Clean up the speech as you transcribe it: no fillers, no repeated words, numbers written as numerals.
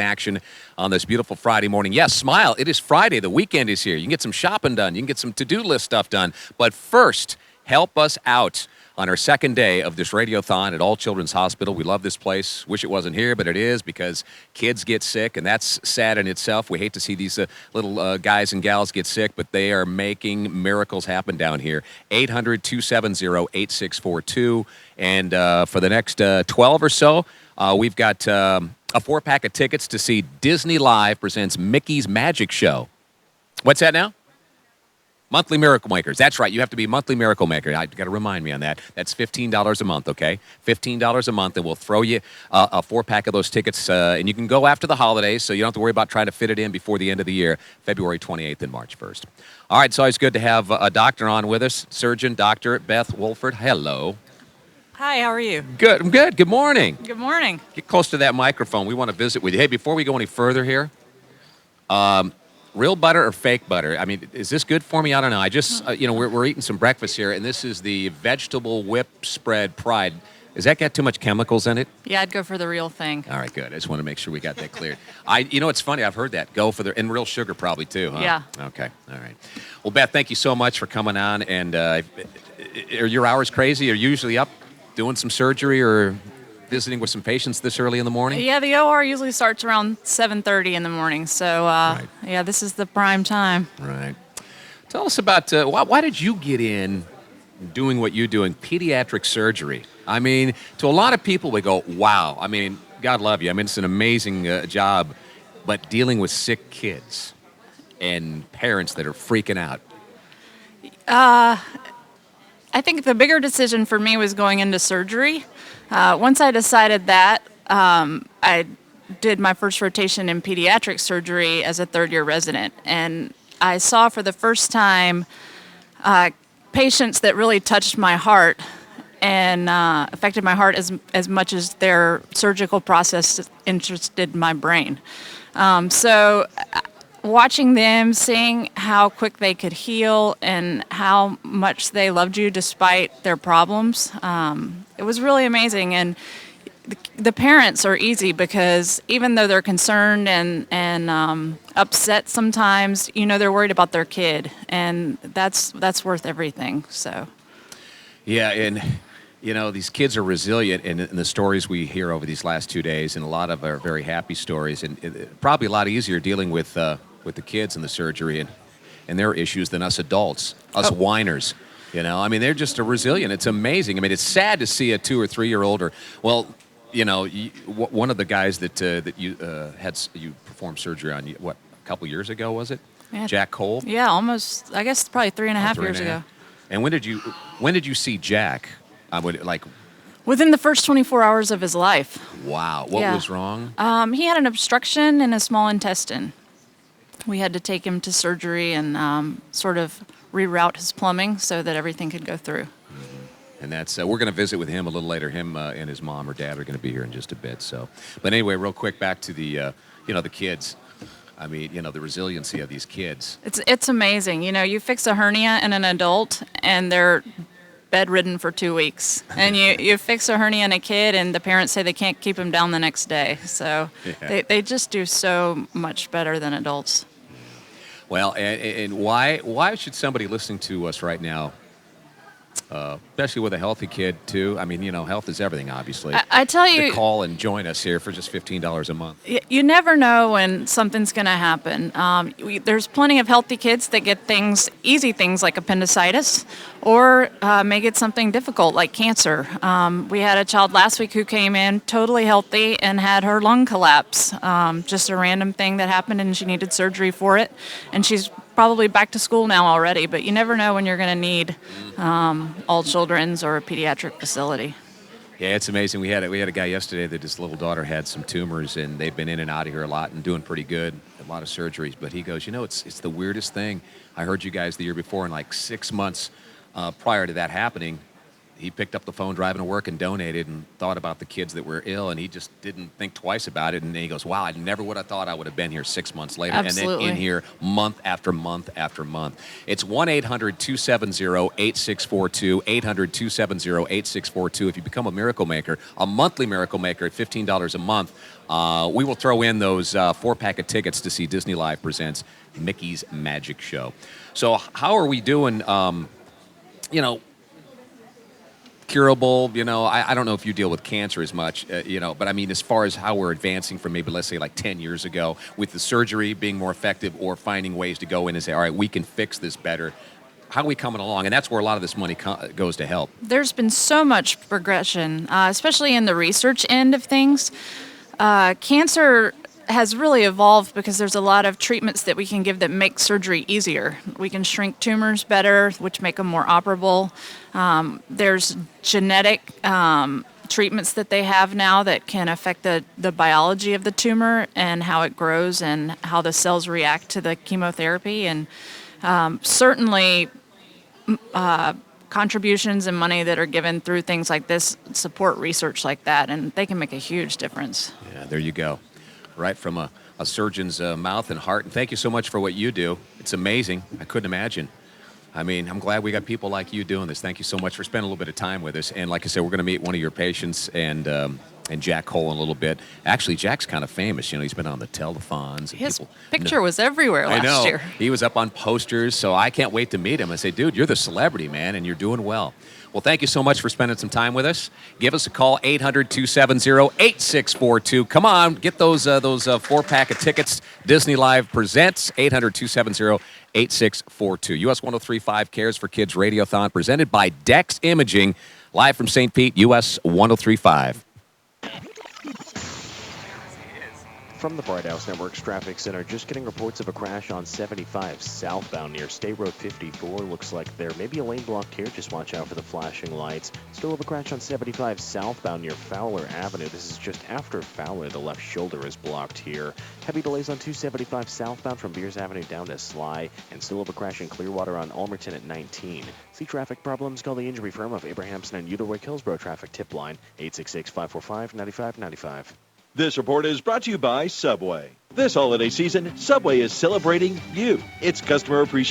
action on this beautiful Friday morning. Yes, smile. It is Friday. The weekend is here. You can get some shopping done. You can get some to-do list stuff done. But first, help us out on our second day of this Radiothon at All Children's Hospital. We love this place. Wish it wasn't here, but it is because kids get sick, and that's sad in itself. We hate to see these little guys and gals get sick, but they are making miracles happen down here. 800-270-8642. And for the next 12 or so, we've got a 4-pack of tickets to see Disney Live presents Mickey's Magic Show. What's that now? Monthly Miracle Makers. That's right. You have to be a monthly Miracle Maker. I got to remind me on that. That's $15 a month, okay? $15 a month, and we'll throw you a 4-pack of those tickets. And you can go after the holidays, so you don't have to worry about trying to fit it in before the end of the year, February 28th and March 1st. All right, it's always good to have a doctor on with us, surgeon, Dr. Beth Walford. Hello. Hi, how are you? Good. I'm good. Good morning. Good morning. Get close to that microphone. We want to visit with you. Hey, before we go any further here, real butter or fake butter? I mean, is this good for me? I don't know. I just, we're eating some breakfast here, and this is the vegetable whip spread Pride. Does that got too much chemicals in it? Yeah, I'd go for the real thing. All right, good. I just want to make sure we got that cleared. It's funny. I've heard that. Go for and real sugar probably too, huh? Yeah. Okay. All right. Well, Beth, thank you so much for coming on. And are your hours crazy? Are you usually up doing some surgery or visiting with some patients this early in the morning? Yeah, the OR usually starts around 7:30 in the morning. So, Yeah, this is the prime time. Right. Tell us about why did you get in doing what you're doing, pediatric surgery? I mean, to a lot of people, we go, wow. I mean, God love you. I mean, it's an amazing job. But dealing with sick kids and parents that are freaking out. I think the bigger decision for me was going into surgery. Once I decided that, I did my first rotation in pediatric surgery as a third-year resident. And I saw for the first time patients that really touched my heart and affected my heart as much as their surgical process interested my brain. So watching them, seeing how quick they could heal and how much they loved you despite their problems, it was really amazing. And the parents are easy because even though they're concerned and upset sometimes, they're worried about their kid, and that's worth everything. So, yeah, and these kids are resilient, and the stories we hear over these last 2 days, and a lot of are very happy stories, and probably a lot easier dealing with the kids and the surgery and their issues than us adults, us whiners. I mean, they're just resilient. It's amazing. I mean, it's sad to see a 2 or 3 year old one of the guys that you you performed surgery on, a couple years ago, was it? Yeah. Jack Cole? Yeah, almost. I guess probably 3.5 years ago. And when did you see Jack? Within the first 24 hours of his life. Wow. What was wrong? He had an obstruction in his small intestine. We had to take him to surgery and sort of reroute his plumbing so that everything could go through. And that's we're going to visit with him a little later. Him and his mom or dad are going to be here in just a bit. So, but anyway, real quick, back to the the kids. I mean, the resiliency of these kids. It's amazing. You fix a hernia in an adult, and they're bedridden for 2 weeks. And you fix a hernia in a kid, and the parents say they can't keep him down the next day. So they just do so much better than adults. Well, and why should somebody listening to us right now, especially with a healthy kid too? I mean, health is everything, obviously. I tell you, to call and join us here for just $15 a month. You never know when something's going to happen. There's plenty of healthy kids that get easy things like appendicitis, or may get something difficult like cancer. We had a child last week who came in totally healthy and had her lung collapse. Just a random thing that happened, and she needed surgery for it. And she's probably back to school now already, but you never know when you're going to need all children's or a pediatric facility. Yeah, it's amazing. We had a guy yesterday that his little daughter had some tumors, and they've been in and out of here a lot and doing pretty good, a lot of surgeries. But he goes, it's the weirdest thing. I heard you guys the year before, and like 6 months prior to that happening, he picked up the phone driving to work and donated and thought about the kids that were ill, and he just didn't think twice about it. And then he goes, wow, I never would have thought I would have been here 6 months later. Absolutely. And then in here month after month after month. It's 1-800-270-8642, 800-270-8642. If you become a Miracle Maker, a monthly Miracle Maker at $15 a month, we will throw in those 4-pack of tickets to see Disney Live presents Mickey's Magic Show. So how are we doing, curable, I don't know if you deal with cancer as much, but I mean, as far as how we're advancing from maybe, let's say, like 10 years ago, with the surgery being more effective or finding ways to go in and say, all right, we can fix this better. How are we coming along? And that's where a lot of this money goes to help. There's been so much progression, especially in the research end of things. Cancer has really evolved because there's a lot of treatments that we can give that make surgery easier. We can shrink tumors better, which make them more operable. There's genetic treatments that they have now that can affect the biology of the tumor and how it grows and how the cells react to the chemotherapy. And certainly contributions and money that are given through things like this support research like that, and they can make a huge difference. Yeah, there you go. Right from a surgeon's mouth and heart. And thank you so much for what you do. It's amazing. I couldn't imagine. I mean, I'm glad we got people like you doing this. Thank you so much for spending a little bit of time with us. And like I said, we're going to meet one of your patients and Jack Cole in a little bit. Actually, Jack's kind of famous. He's been on the telethons. His picture was everywhere last year. He was up on posters, so I can't wait to meet him. I say, dude, you're the celebrity, man, and you're doing well. Well, thank you so much for spending some time with us. Give us a call, 800-270-8642. Come on, get those 4-pack of tickets. Disney Live presents 800-270-8642. US 1035 Cares for Kids Radiothon presented by Dex Imaging, live from St. Pete, US 1035. From the Bright House Network's Traffic Center, just getting reports of a crash on 75 southbound near State Road 54. Looks like there may be a lane blocked here. Just watch out for the flashing lights. Still have a crash on 75 southbound near Fowler Avenue. This is just after Fowler. The left shoulder is blocked here. Heavy delays on 275 southbound from Beers Avenue down to Sly. And still have a crash in Clearwater on Almerton at 19. See traffic problems? Call the injury firm of Abrahamson and Utherwick Hillsborough Traffic Tip Line, 866-545-9595. This report is brought to you by Subway. This holiday season, Subway is celebrating you. It's customer appreciation.